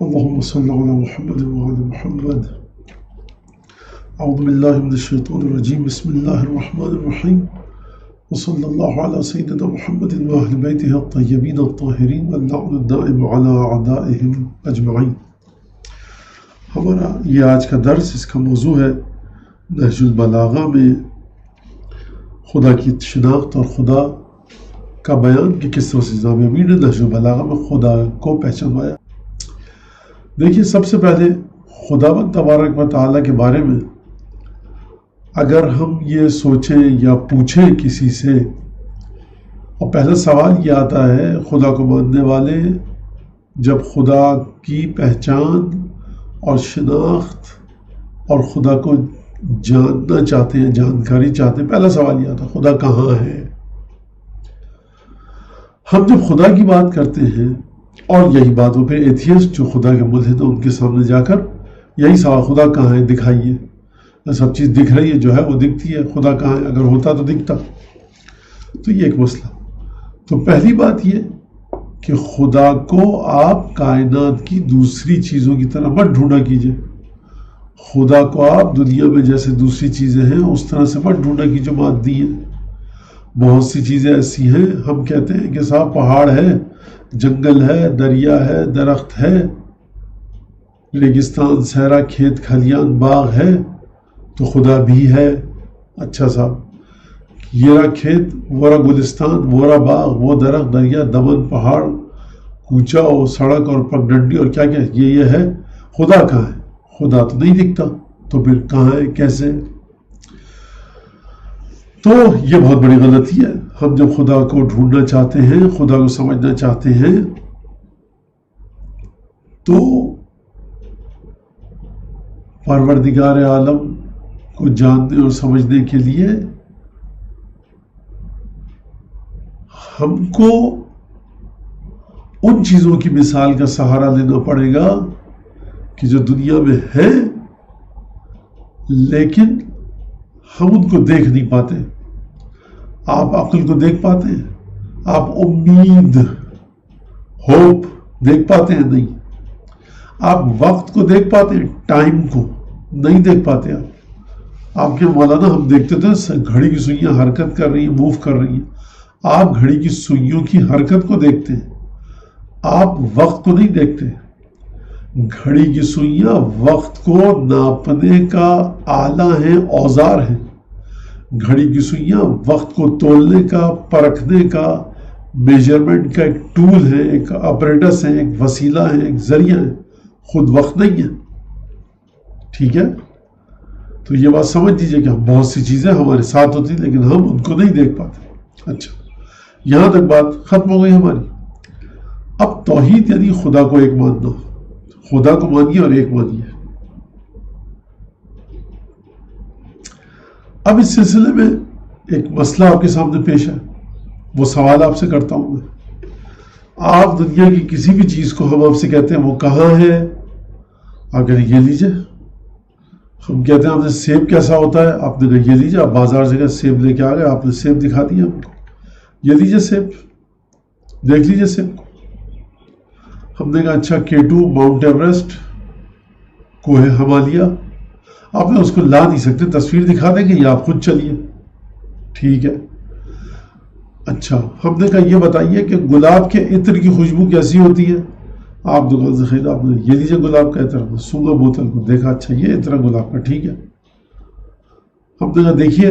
اللهم صل على محمد وعلى محمد. اعوذ باللہ من الشیطان الرجیم. بسم اللہ الرحمن الرحیم. وصلی اللہ علی سیدنا محمد واہل بیتہ الطیبین الطاہرین واللعن الدائم علی اعدائہم اجمعین. ہمارا یہ آج کا درس، اس کا موضوع ہے نہج البلاغہ میں خدا کی شناخت اور خدا کا بیان کہ کس طرح سے امام امیر نے نہج البلاغہ میں خدا کو پہچانوایا. دیکھیے، سب سے پہلے خداوند تبارک و تعالیٰ کے بارے میں اگر ہم یہ سوچیں یا پوچھیں کسی سے، اور پہلا سوال یہ آتا ہے خدا کو ماننے والے جب خدا کی پہچان اور شناخت اور خدا کو جاننا چاہتے ہیں، جانکاری چاہتے ہیں، پہلا سوال یہ آتا ہے خدا کہاں ہے. ہم جب خدا کی بات کرتے ہیں، اور یہی بات وہ پھر ایتھیسٹ جو خدا کے ملحد ہیں ان کے سامنے جا کر یہی سوال، خدا کہاں ہے دکھائیے. سب چیز دکھ رہی ہے، جو ہے وہ دکھتی ہے، خدا کہاں ہے؟ اگر ہوتا تو دکھتا. تو یہ ایک مسئلہ. تو پہلی بات یہ کہ خدا کو آپ کائنات کی دوسری چیزوں کی طرح مت ڈھونڈا کیجئے. خدا کو آپ دنیا میں جیسے دوسری چیزیں ہیں اس طرح سے مت ڈھونڈا کیجئے جو مادی ہیں. بہت سی چیزیں ایسی ہیں، ہم کہتے ہیں کہ صاحب پہاڑ ہے، جنگل ہے، دریا ہے، درخت ہے، ریگستان، صحرا، کھیت کھلیان، باغ ہے، تو خدا بھی ہے. اچھا صاحب، یہ رہا کھیت، وہ رہا گلستان، وہ رہا باغ، وہ درخت، دریا، دمن، پہاڑ، کوچا اور سڑک اور پگڈنڈی اور کیا کیا، یہ ہے. خدا کہاں ہے؟ خدا تو نہیں دکھتا. تو پھر کہاں ہے؟ کیسے؟ تو یہ بہت بڑی غلطی ہے. ہم جب خدا کو ڈھونڈنا چاہتے ہیں، خدا کو سمجھنا چاہتے ہیں، تو پروردگار عالم کو جاننے اور سمجھنے کے لیے ہم کو ان چیزوں کی مثال کا سہارا لینا پڑے گا کہ جو دنیا میں ہیں لیکن ہم ان کو دیکھ نہیں پاتے. آپ عقل کو دیکھ پاتے ہیں؟ آپ امید، ہوپ دیکھ پاتے ہیں؟ نہیں. آپ وقت کو دیکھ پاتے ہیں؟ ٹائم کو نہیں دیکھ پاتے. آپ کے مولانا ہم دیکھتے تھے گھڑی کی سوئیاں حرکت کر رہی ہیں، موو کر رہی ہیں. آپ گھڑی کی سوئیوں کی حرکت کو دیکھتے ہیں، آپ وقت کو نہیں دیکھتے. گھڑی کی سوئیاں وقت کو ناپنے کا آلہ ہیں، اوزار ہیں. گھڑی کی سوئیاں وقت کو تولنے کا، پرکھنے کا، میجرمنٹ کا ایک ٹول ہے، ایک اپریٹس ہے، ایک وسیلہ ہے، ایک ذریعہ ہے، خود وقت نہیں ہے. ٹھیک ہے؟ تو یہ بات سمجھ دیجئے کہ بہت سی چیزیں ہمارے ساتھ ہوتی ہیں لیکن ہم ان کو نہیں دیکھ پاتے. اچھا، یہاں تک بات ختم ہو گئی ہماری. اب توحید یعنی خدا کو ایک ماننا. خدا کو مانیے اور ایک مانیے. اب اس سلسلے میں ایک مسئلہ آپ کے سامنے پیش ہے، وہ سوال آپ سے کرتا ہوں میں. آپ دنیا کی کسی بھی چیز کو ہم آپ سے کہتے ہیں وہ کہاں ہے، آپ کہتے ہیں یہ لیجئے. ہم کہتے ہیں آپ نے سیب کیسا ہوتا ہے، آپ نے کہا یہ لیجئے. آپ بازار سے گئے، سیب لے کے آ گئے، آپ نے سیب دکھا دیا ہم کو، یہ لیجئے سیب، دیکھ لیجئے سیب کو. ہم نے کہا اچھا K2 ماؤنٹ ایوریسٹ، کوہ ہمالیہ، آپ نے اس کو لا نہیں سکتے، تصویر دکھا دیں گے یا آپ خود چلیے. ٹھیک ہے. اچھا، ہم نے کہا یہ بتائیے کہ گلاب کے عطر کی خوشبو کیسی ہوتی ہے. آپ دکان سے خریدا، آپ نے یہ لیجیے گلاب کا عطر، سونگا بوتل کو، دیکھا اچھا یہ عطر گلاب کا. ٹھیک ہے. ہم نے کہا دیکھیے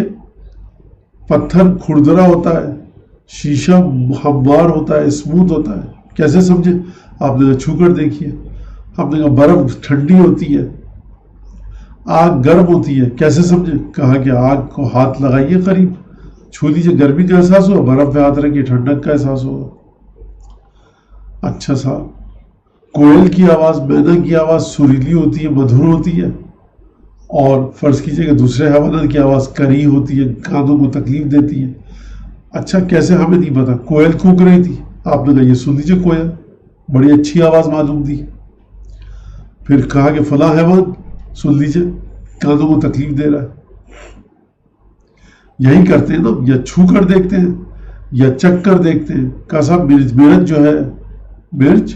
پتھر کھردرا ہوتا ہے، شیشہ ہموار ہوتا ہے، اسموتھ ہوتا ہے، کیسے سمجھے؟ آپ نے کہا چھو کر دیکھیے. ہم نے کہا برف ٹھنڈی ہوتی ہے، آگ گرم ہوتی ہے، کیسے سمجھے؟ کہا کہ آگ کو ہاتھ لگائیے قریب، چھو لیجیے، گرمی کا احساس ہوا، برف پہ ہاتھ رکھیے، ٹھنڈک کا احساس ہوگا. اچھا صاحب، کوئل کی آواز، مینا کی آواز سریلی ہوتی ہے، مدھر ہوتی ہے، اور فرض کیجئے کہ دوسرے حیوانات کی آواز کری ہوتی ہے، کانوں کو تکلیف دیتی ہے. اچھا کیسے؟ ہمیں نہیں پتا. کوئل کونک رہی تھی، آپ نے کہا یہ سن لیجیے کوئل، بڑی اچھی آواز معلوم دی. پھر کہا کہ فلاں حیوان سن لیجیے، کانوں کو تکلیف دے رہا ہے. یہی کرتے ہیں نا، یا چھو کر دیکھتے ہیں یا چکھ کر دیکھتے ہیں. کہا صاحب مرچ جو ہے، مرچ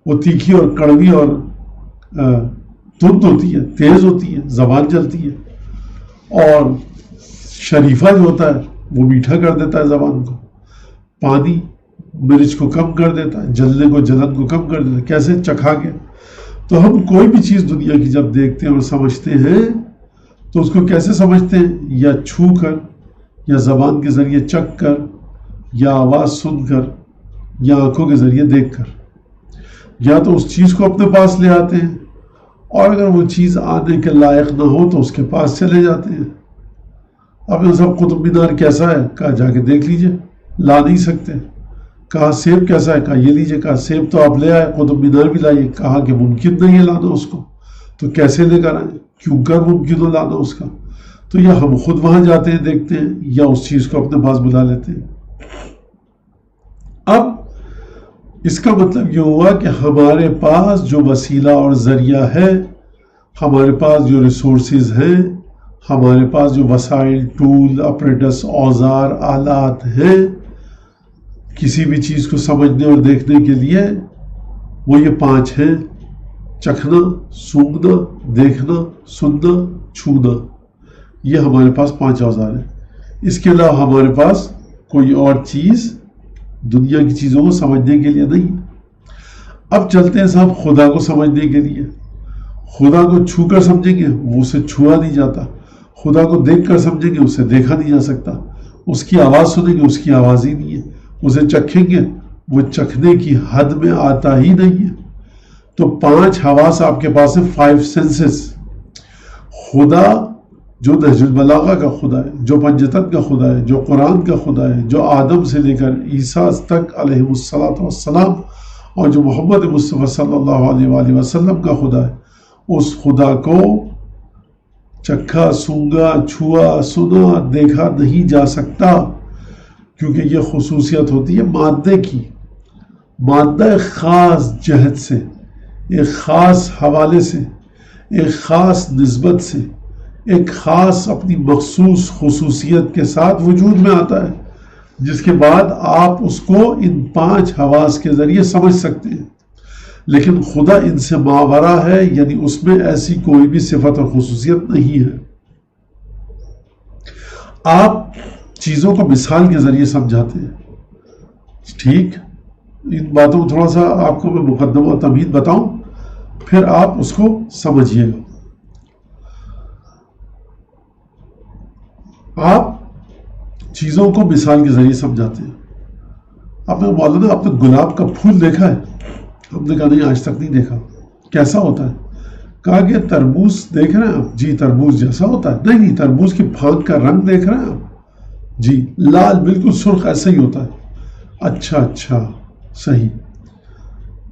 وہ تیکھی اور کڑوی اور تند ہوتی ہے، تیز ہوتی ہے، زبان چلتی ہے، اور شریفہ جو ہوتا ہے وہ میٹھا کر دیتا ہے زبان کو، پانی مرچ کو کم کر دیتا ہے، جلنے کو جلن کو کم کر دیتا ہے، کیسے چکھا کے۔ تو ہم کوئی بھی چیز دنیا کی جب دیکھتے ہیں اور سمجھتے ہیں تو اس کو کیسے سمجھتے ہیں؟ یا چھو کر، یا زبان کے ذریعے چکھ کر، یا آواز سن کر، یا آنکھوں کے ذریعے دیکھ کر، یا تو اس چیز کو اپنے پاس لے آتے ہیں، اور اگر وہ چیز آنے کے لائق نہ ہو تو اس کے پاس چلے جاتے ہیں۔ اب صاحب قطب مینار کیسا ہے؟ کہا جا کے دیکھ لیجئے، لا نہیں سکتے۔ کہا سیب کیسا ہے؟ کہا یہ لیجئے۔ کہا سیب تو آپ لے آئے، قطب مینار بھی لائیے۔ کہا کہ ممکن نہیں ہے لانا اس کو، تو کیسے لے کر آئیں؟ کیوں کر ممکن ہو لانا اس کا؟ تو یا ہم خود وہاں جاتے ہیں دیکھتے ہیں، یا اس چیز کو اپنے پاس بلا لیتے ہیں۔ اب اس کا مطلب یہ ہوا کہ ہمارے پاس جو وسیلہ اور ذریعہ ہے، ہمارے پاس جو ریسورسز ہیں، ہمارے پاس جو وسائل، ٹول، اپریٹس، اوزار، آلات ہیں کسی بھی چیز کو سمجھنے اور دیکھنے کے لیے، وہ یہ 5 ہیں: چکھنا، سونگھنا، دیکھنا، سننا، چھونا۔ یہ ہمارے پاس 5 اوزار ہیں۔ اس کے علاوہ ہمارے پاس کوئی اور چیز دنیا کی چیزوں کو سمجھنے کے لیے نہیں۔ اب چلتے ہیں صاحب خدا کو سمجھنے کے لیے۔ خدا کو چھو کر سمجھیں گے، وہ اسے چھوا نہیں جاتا۔ خدا کو دیکھ کر سمجھیں گے، اسے دیکھا نہیں جا سکتا۔ اس کی آواز سنیں گے، اس کی آواز ہی نہیں ہے۔ اسے چکھیں گے، وہ چکھنے کی حد میں آتا ہی نہیں ہے۔ تو 5 حواس آپ کے پاس ہیں، 5 سینسز۔ خدا جو نہج البلاغہ کا خدا ہے، جو پنجتن کا خدا ہے، جو قرآن کا خدا ہے، جو آدم سے لے کر عیسیٰ تک علیہ السلام اور جو محمد مصطفیٰ صلی اللہ علیہ وآلہ وسلم کا خدا ہے، اس خدا کو چکھا، سونگا، چھوا، سنا، دیکھا نہیں جا سکتا، کیونکہ یہ خصوصیت ہوتی ہے مادے کی۔ مادہ ایک خاص جہت سے، ایک خاص حوالے سے، ایک خاص نسبت سے، ایک خاص اپنی مخصوص خصوصیت کے ساتھ وجود میں آتا ہے، جس کے بعد آپ اس کو ان 5 حواس کے ذریعے سمجھ سکتے ہیں۔ لیکن خدا ان سے ماورا ہے، یعنی اس میں ایسی کوئی بھی صفت اور خصوصیت نہیں ہے۔ آپ چیزوں کو مثال کے ذریعے سمجھاتے ہیں، ٹھیک؟ ان باتوں کو تھوڑا سا آپ کو میں مقدمہ و تمہید بتاؤں، پھر آپ اس کو سمجھیے گا۔ آپ چیزوں کو مثال کے ذریعے سمجھاتے ہیں۔ آپ نے مولانا آپ نے گلاب کا پھول دیکھا ہے؟ ہم نے کہا نہیں، آج تک نہیں دیکھا۔ کیسا ہوتا ہے؟ کہا کہ تربوز دیکھ رہے ہیں آپ؟ جی تربوز جیسا ہوتا ہے۔ نہیں، تربوز کی پھانک کا رنگ دیکھ رہے ہیں آپ؟ جی لال، بالکل سرخ ایسا ہی ہوتا ہے۔ اچھا صحیح،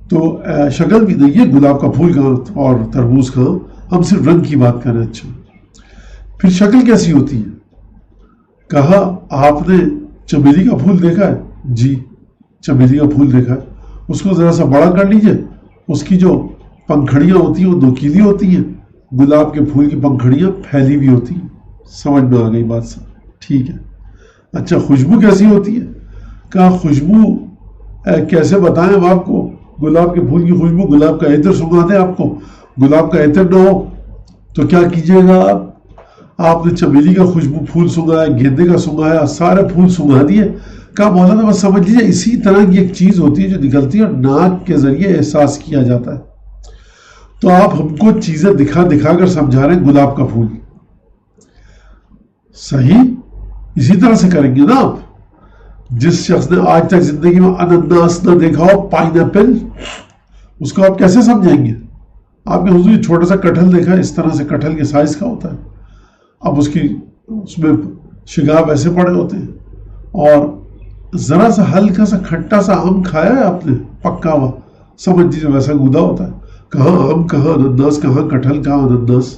تو شکل بھی نہیں ہے، گلاب کا پھول کہاں اور تربوز کہاں، ہم صرف رنگ کی بات کر رہے ہیں۔ اچھا پھر شکل کیسی ہوتی ہے؟ کہا آپ نے چمیلی کا پھول دیکھا ہے؟ جی چمیلی کا پھول دیکھا ہے۔ اس کو ذرا سا بڑا کر لیجئے، اس کی جو پنکھڑیاں ہوتی ہیں وہ نوکیلی ہوتی ہیں، گلاب کے پھول کی پنکھڑیاں پھیلی ہوئی ہوتی ہیں۔ سمجھ میں آ گئی بات سب؟ ٹھیک ہے۔ اچھا خوشبو کیسی ہوتی ہے؟ کہا خوشبو کیسے بتائیں ہم آپ کو؟ گلاب کے پھول کی خوشبو، گلاب کا عطر سنگھا دیں آپ کو، گلاب کا عطر نہ ہو تو کیا کیجئے گا آپ نے چمیلی کا خوشبو پھول سنگھایا، گیندے کا سنگھایا، سارے پھول سنگھا دیے۔ کہا مولانا بس سمجھ لیجیے اسی طرح کی ایک چیز ہوتی ہے جو نکلتی ہے اور ناک کے ذریعے احساس کیا جاتا ہے۔ تو آپ ہم کو چیزیں دکھا دکھا کر سمجھا رہے ہیں گلاب کا پھول، صحیح؟ اسی طرح سے کریں گے نا آپ۔ جس شخص نے آج تک زندگی میں انناس نہ دیکھا ہو، پائن ایپل، اس کو آپ کیسے سمجھائیں گے؟ آپ نے حضور چھوٹا سا کٹہل دیکھا ہے، اس طرح سے کٹہل کے سائز کا ہوتا ہے، اب اس میں شگاف ایسے پڑے ہوتے ہیں، اور ذرا سا ہلکا سا کھٹا سا آم کھایا ہے آپ نے پکا ہوا، سمجھ دیجیے ویسا گودا ہوتا ہے۔ کہاں آم، کہاں انناس، کہاں کٹہل، کہاں انناس،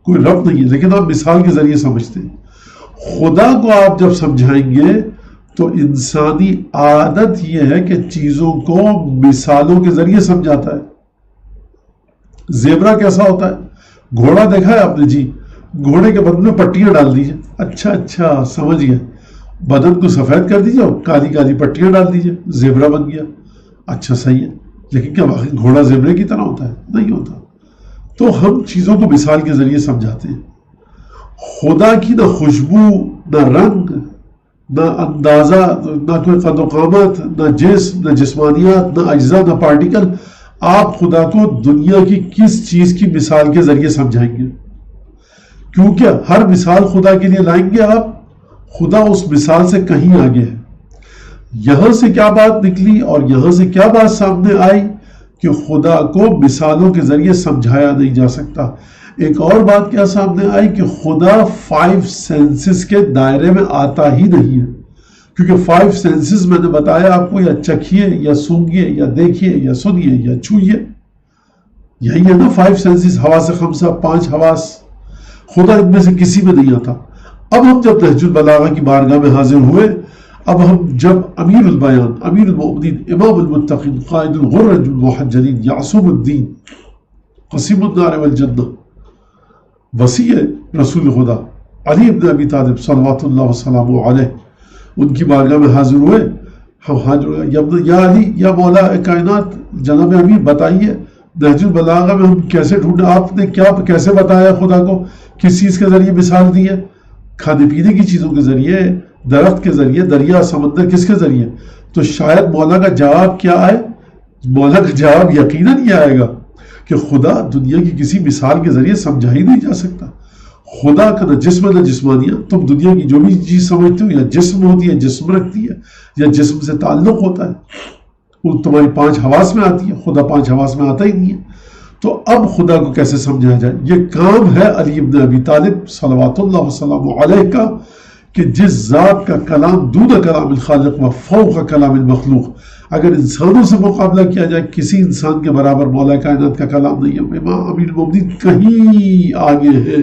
کوئی ربط نہیں ہے، لیکن آپ مثال کے ذریعے سمجھتے ہیں۔ خدا کو آپ جب سمجھائیں گے تو انسانی عادت یہ ہے کہ چیزوں کو مثالوں کے ذریعے سمجھاتا ہے۔ زیبرا کیسا ہوتا ہے؟ گھوڑا دیکھا ہے آپ نے؟ جی گھوڑے کے بدن میں پٹیاں ڈال دیجئے۔ اچھا سمجھ گئے، بدن کو سفید کر دیجئے اور کالی کالی پٹیاں ڈال دیجئے، زیبرا بن گیا۔ اچھا صحیح ہے، لیکن کیا واقعی گھوڑا زیبرے کی طرح ہوتا ہے؟ نہیں ہوتا۔ تو ہم چیزوں کو مثال کے ذریعے سمجھاتے ہیں. خدا کی نہ خوشبو، نہ رنگ، نہ اندازہ، نہ کوئی قد و قامت، نہ جسم، نہ جسمانیات، نہ اجزاء، نہ پارٹیکل. آپ خدا کو دنیا کی کس چیز کی مثال کے ذریعے سمجھائیں گے؟ کیونکہ ہر مثال خدا کے لیے لائیں گے آپ، خدا اس مثال سے کہیں آگے ہے. یہاں سے کیا بات نکلی اور یہاں سے کیا بات سامنے آئی کہ خدا کو مثالوں کے ذریعے سمجھایا نہیں جا سکتا. ایک اور بات کیا سامنے آئی کہ خدا 5 سینسز کے دائرے میں آتا ہی نہیں ہے. کیونکہ 5 سینسز میں نے بتایا آپ کو، یا چکھیے، یا سونگیے، یا دیکھیے، یا سنیے، یا چھوئیے. یہی ہے نا 5 سینسز، حواس خمسہ، 5 حواس. خدا ان میں سے کسی میں نہیں آتا. اب ہم جب نہج البلاغہ کی بارگاہ میں حاضر ہوئے، اب ہم جب امیر البیان، امیر المؤمنین، امام المتقین، قائد الغر المحجلین، یعصم الدین، قسیم النار والجنہ، وسیع رسول خدا علی ابن ابی طالب صلوات اللہ وسلامہ علیہ، ان کی بارگاہ میں حاضر ہوئے. ہم حاضر ہوئے، یا علی، یا مولا کائنات، جناب امیر بتائیے نہج البلاغہ میں ہم کیسے ڈھونڈیں؟ آپ نے کیسے بتایا خدا کو؟ کس چیز کے ذریعے مثال دی ہے؟ کھانے پینے کی چیزوں کے ذریعے، درخت کے ذریعے، دریا، سمندر، کس کے ذریعے؟ تو شاید مولا کا جواب کیا آئے؟ مولا کا جواب یقیناً یہ آئے گا کہ خدا دنیا کی کسی مثال کے ذریعے سمجھا ہی نہیں جا سکتا. خدا کا نہ جسم نہ جسمانیہ. تم دنیا کی جو بھی چیز سمجھتے ہو، یا جسم ہوتی ہے، جسم رکھتی ہے، یا جسم سے تعلق ہوتا ہے، وہ تمہاری 5 حواس میں آتی ہے. خدا 5 حواس میں آتا ہی نہیں ہے. تو اب خدا کو کیسے سمجھایا جائے؟ یہ کام ہے علی ابن ابی طالب صلوات اللہ وسلم علیہ کا، کہ جس ذات کا کلام دون کلام الخالق و فوق کلام المخلوق. اگر انسانوں سے مقابلہ کیا جائے، کسی انسان کے برابر مولا کائنات کا کلام نہیں ہے. امام امیر المؤمنین کہیں آگے ہے.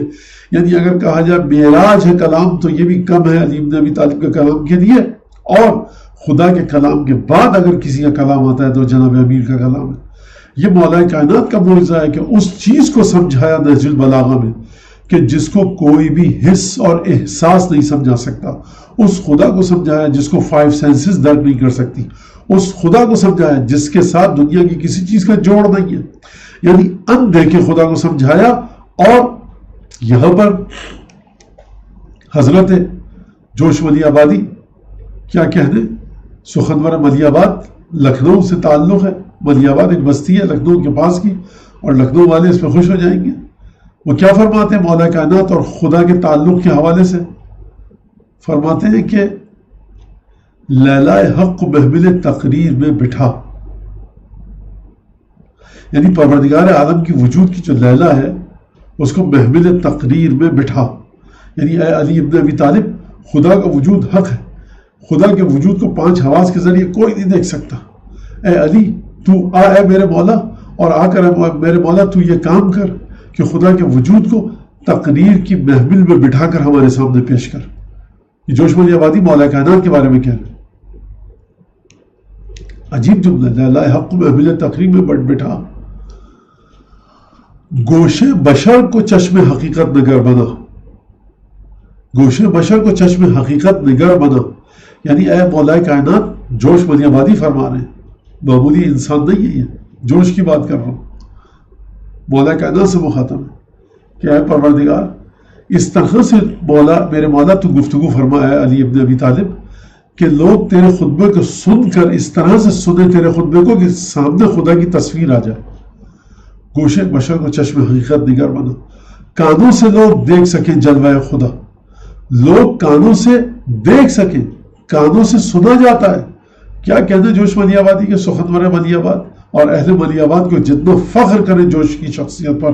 یعنی اگر کہا جائے معراج ہے کلام، تو یہ بھی کم ہے علی ابن ابی طالب کے کلام کے لیے. اور خدا کے کلام کے بعد اگر کسی کا کلام آتا ہے تو جناب امیر کا کلام ہے. یہ مولا کائنات کا معجزہ ہے کہ اس چیز کو سمجھایا نہج البلاغہ میں کہ جس کو کوئی بھی حس اور احساس نہیں سمجھا سکتا. اس خدا کو سمجھایا جس کو 5 سینسز درک نہیں کر سکتی. اس خدا کو سمجھایا جس کے ساتھ دنیا کی کسی چیز کا جوڑ نہیں ہے. یعنی اندھے کے خدا کو سمجھایا. اور یہاں پر حضرت جوش ملی آبادی، کیا کہنے، سخنور ملی آباد لکھنؤ سے تعلق ہے. ملی آباد ایک بستی ہے لکھنؤ کے پاس کی، اور لکھنؤ والے اس پہ خوش ہو جائیں گے. وہ کیا فرماتے ہیں مولا کائنات اور خدا کے تعلق کے حوالے سے؟ فرماتے ہیں کہ لیلہ حق کو محمل تقریر میں بٹھا. یعنی پروردگار عالم کی وجود کی جو لیلہ ہے اس کو محمل تقریر میں بٹھا. یعنی اے علی ابن ابی طالب، خدا کا وجود حق ہے. خدا کے وجود کو 5 حواس کے ذریعے کوئی نہیں دیکھ سکتا. اے علی تو اے میرے مولا، اور آ کر میرے مولا تو یہ کام کر کہ خدا کے وجود کو تقریر کی محمل میں بٹھا کر ہمارے سامنے پیش کر. یہ جوش ملی آبادی مولا کائنات کے بارے میں کہہ رہے ہیں. عجیب جملہ، لیلہ حق محمل تقریر میں بٹھا. گوش بشر کو چشم حقیقت نگر بنا. گوش بشر کو چشم حقیقت نگر بنا. یعنی اے مولا کائنات، جوش ملی آبادی فرما رہے ہیں، معمولی انسان نہیں ہے، یہ جوش کی بات کر رہا ہوں، مولا کائنات سے مخاطب ہے کہ اے پروردگار، اس طرح سے مولا، میرے مولا تو گفتگو فرمایا علی ابن ابی طالب کہ لوگ تیرے خطبے کو سن کر اس طرح سے سنے تیرے خطبے کو کہ سامنے خدا کی تصویر آ جائے. گوشے بشر کو چشم حقیقت نگر بنا. کانوں سے لوگ دیکھ سکیں جلوہ خدا. لوگ کانوں سے دیکھ سکیں، کانوں سے سنا جاتا ہے. کیا کہتے ہیں جوش ملی آبادی کے سخنور ملی آباد اور اہل ملی آباد کو جتنا فخر کریں جوش کی شخصیت پر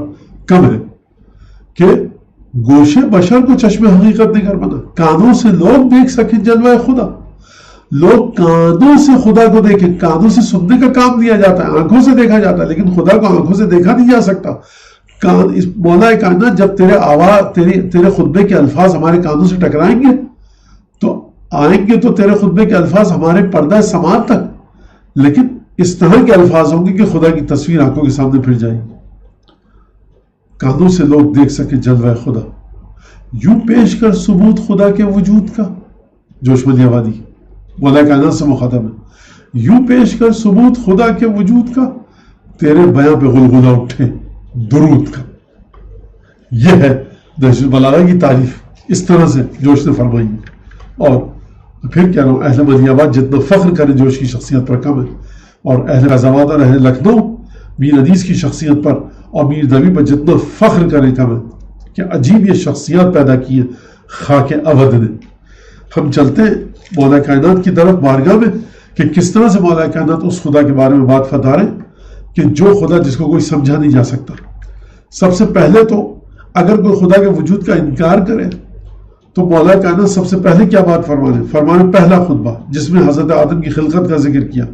کم ہے کہ گوشے بشر کو چشم حقیقت نگر بنا. کانوں سے لوگ دیکھ سکیں جلوہ خدا. لوگ کانوں سے خدا کو دیکھیں. کانوں سے سننے کا کام دیا جاتا ہے، آنکھوں سے دیکھا جاتا ہے، لیکن خدا کو آنکھوں سے دیکھا نہیں جا سکتا. مولا کائنات جب تیرے خطبے کے الفاظ ہمارے کانوں سے ٹکرائیں گے تو آئیں گے تو تیرے خطبے کے الفاظ ہمارے پردہ سماعت تک، لیکن اس طرح کے الفاظ ہوں گے کہ خدا کی تصویر آنکھوں کے سامنے پھر جائے گی. کانوں سے لوگ دیکھ سکے جلوہ خدا. یوں پیش کر ثبوت خدا کے وجود کا. جوش ملی آبادی مولا کائنات سے مخاطب ہے. یوں پیش کر ثبوت خدا کے وجود کا، تیرے بیاں پہ غلغلہ اٹھے درود کا. یہ ہے نہج البلاغہ کی تعریف، اس طرح سے جوش نے فرمائی ہے۔ اور پھر کہہ رہا ہوں، اہل مدینہ آباد جتنا فخر کریں جوش کی شخصیت پر کم ہے، اور اہل غازی آباد اور اہل لکھنؤ میر حدیث کی شخصیت پر اور میر نبی پر جتنا فخر کریں کم ہے۔ کہ عجیب یہ شخصیات پیدا کی ہے خاک اودھ نے۔ ہم چلتے ہیں مولا کائنات کی طرف بارگاہ میں کہ کس طرح سے مولا کائنات اس خدا کے بارے میں بات فرما رہے ہیں کہ جو خدا جس کو کوئی سمجھا نہیں جا سکتا۔ سب سے پہلے تو اگر کوئی خدا کے وجود کا انکار کرے تو مولا کائنات سب سے پہلے کیا بات فرمانے پہلا خطبہ جس میں حضرت آدم کی خلقت کا ذکر کیا،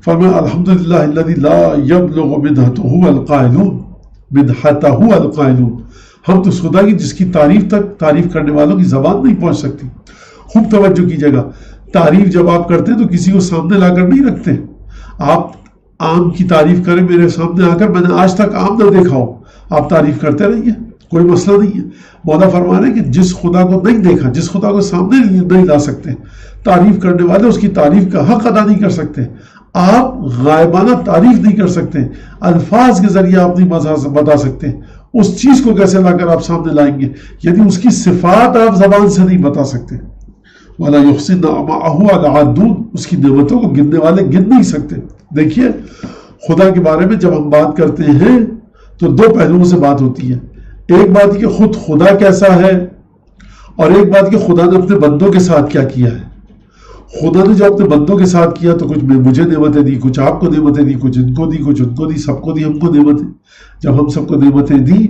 فرمایا الحمدللہ الذی لا یبلغ مدحتہ القائلون، ہم تو اس خدا کی جس کی تعریف تک تعریف کرنے والوں کی زبان نہیں پہنچ سکتی۔ خوب توجہ کیجیے گا، تعریف جب آپ کرتے ہیں تو کسی کو سامنے لا کر نہیں رکھتے۔ آپ آم کی تعریف کریں میرے سامنے آ کر، میں نے آج تک آم نہ دیکھا ہو، آپ تعریف کرتے رہیے، کوئی مسئلہ نہیں ہے۔ مولا فرما رہے ہیں کہ جس خدا کو نہیں دیکھا، جس خدا کو سامنے نہیں لا سکتے، تعریف کرنے والے اس کی تعریف کا حق ادا نہیں کر سکتے۔ آپ غائبانہ تعریف نہیں کر سکتے، الفاظ کے ذریعے آپ نہیں بتا سکتے۔ اس چیز کو کیسے لا کر آپ سامنے لائیں گے؟ یعنی اس کی صفات آپ زبان سے نہیں بتا سکتے۔ وَلَا يُحْصِي نَعْمَهُ الْعَادُّونَ، اس کی نعمتوں کو گننے والے گن نہیں سکتے۔ دیکھیے خدا کے بارے میں جب ہم بات کرتے ہیں تو دو پہلوؤں سے بات ہوتی ہے۔ ایک بات کہ خود خدا کیسا ہے، اور ایک بات کہ خدا نے اپنے بندوں کے ساتھ کیا کیا ہے۔ خدا نے جو اپنے بندوں کے ساتھ کیا تو کچھ مجھے نعمتیں دی، کچھ آپ کو نعمتیں دی، کچھ ان کو دی، کچھ ان کو دی، سب کو دی، ہم کو نعمتیں۔ جب ہم سب کو نعمتیں دی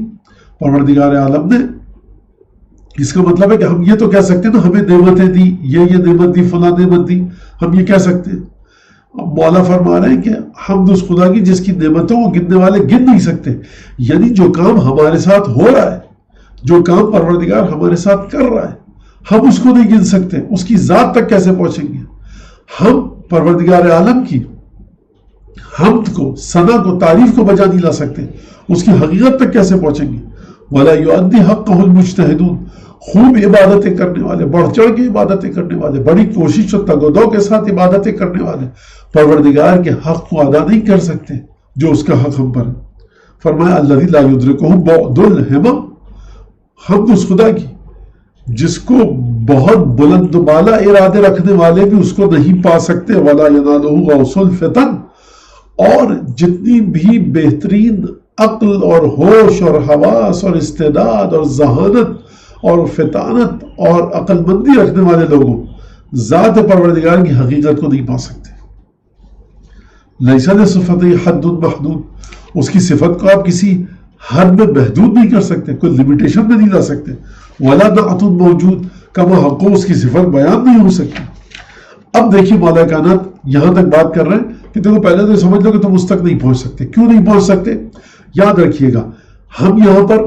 پروردگار عالم نے، اس کا مطلب ہے کہ ہم یہ تو کہہ سکتے ہیں نا ہمیں نعمتیں دی، یہ نعمت دی، فلاں نعمت دی، ہم یہ کہہ سکتے ہیں۔ مولا فرما رہے ہیں کہ ہم اس خدا کی جس کی نعمتوں کو گننے والے گن نہیں سکتے، یعنی جو کام ہمارے ساتھ ہو رہا ہے، جو کام پروردگار ہمارے ساتھ کر رہا ہے، ہم اس کو نہیں گن سکتے۔ اس کی ذات تک کیسے پہنچیں گے؟ ہم پروردگار عالم کی حمد کو، ثنا کو، تعریف کو بجا نہیں لا سکتے، اس کی حقیقت تک کیسے پہنچیں گے؟ وَلَا يُؤَدِّي حَقَّهُ الْمُجْتَهِدُونَ، خوب عبادتیں کرنے والے، بڑھ چڑھ کے عبادتیں کرنے والے، بڑی کوشش و تگ و دو کے ساتھ عبادتیں کرنے والے پروردگار کے حق کو ادا نہیں کر سکتے جو اس کا حق ہم پر ہے۔ فرمایا الذی لا یدرکہ بعد الہمم، حمد اس خدا کی جس کو بہت بلند و بالا ارادے رکھنے والے بھی اس کو نہیں پا سکتے۔ ولا ینالہ غوث الفتن، اور جتنی بھی بہترین عقل اور ہوش اور حواس اور استعداد اور ذہانت اور فطانت اور عقل مندی رکھنے والے لوگوں ذات پروردگار کی حقیقت کو نہیں پا سکتے۔ لیس لصفتہ حد محدود، اس کی صفت کو آپ کسی حد میں محدود نہیں کر سکتے، کوئی لمیٹیشن میں نہیں لا سکتے۔ ولا نعت موجود، کما حق اس کی صفت بیان نہیں ہو سکتی۔ اب دیکھیے مولا کائنات یہاں تک بات کر رہے ہیں کہ دیکھو پہلے تو سمجھ لو کہ تم اس تک نہیں پہنچ سکتے۔ کیوں نہیں پہنچ سکتے؟ یاد رکھیے گا، ہم یہاں پر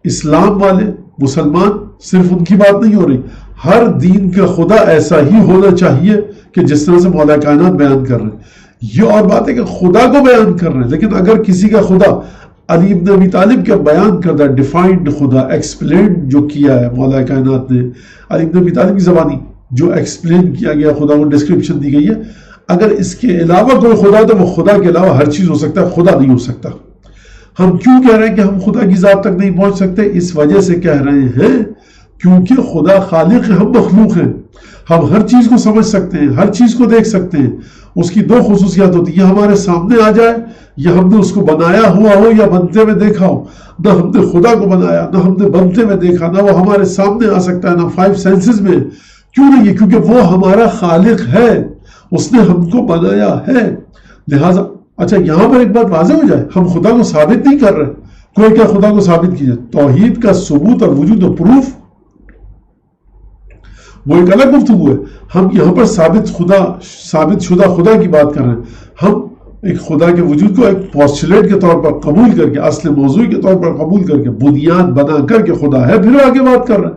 اسلام والے مسلمان صرف ان کی بات نہیں ہو رہی، ہر دین کا خدا ایسا ہی ہونا چاہیے کہ جس طرح سے مولا کائنات بیان کر رہے ہیں۔ یہ اور بات ہے کہ خدا کو بیان کر رہے ہیں، لیکن اگر کسی کا خدا علی ابن ابی طالب کا بیان کردہ ڈیفائنڈ خدا، ایکسپلین جو کیا ہے مولا کائنات نے، علی ابن ابی طالب کی زبانی جو ایکسپلین کیا گیا خدا کو ڈسکرپشن دی گئی ہے، اگر اس کے علاوہ کوئی خدا ہے تو وہ خدا کے علاوہ ہر چیز ہو سکتا ہے، خدا نہیں ہو سکتا۔ ہم کیوں کہہ رہے ہیں کہ ہم خدا کی ذات تک نہیں پہنچ سکتے؟ اس وجہ سے کہہ رہے ہیں کیونکہ خدا خالق ہے، ہم مخلوق ہیں۔ ہم ہر چیز کو سمجھ سکتے ہیں، ہر چیز کو دیکھ سکتے ہیں۔ اس کی دو خصوصیات ہوتی ہیں، یہ ہمارے سامنے آ جائے یا ہم نے اس کو بنایا ہوا ہو یا بنتے ہوئے دیکھا ہو۔ نہ ہم نے خدا کو بنایا، نہ ہم نے بنتے ہوئے دیکھا، نہ وہ ہمارے سامنے آ سکتا ہے، نہ 5 سینسز میں۔ کیوں نہیں ہے؟ کیونکہ وہ ہمارا خالق ہے، اس نے ہم کو بنایا ہے۔ لہٰذا اچھا یہاں پر ایک بات واضح ہو جائے، ہم خدا کو ثابت نہیں کر رہے۔ کوئی کیا خدا کو ثابت کیجئے؟ توحید کا ثبوت اور وجود و پروف وہ ایک الگ گفتگو ہے۔ ہم یہاں پر ثابت شدہ خدا کی بات کر رہے ہیں۔ ہم ایک خدا کے وجود کو ایک پوسچولیٹ کے طور پر قبول کر کے، اصل موضوع کے طور پر قبول کر کے، بنیاد بنا کر کے خدا ہے، پھر آگے بات کر رہے ہیں۔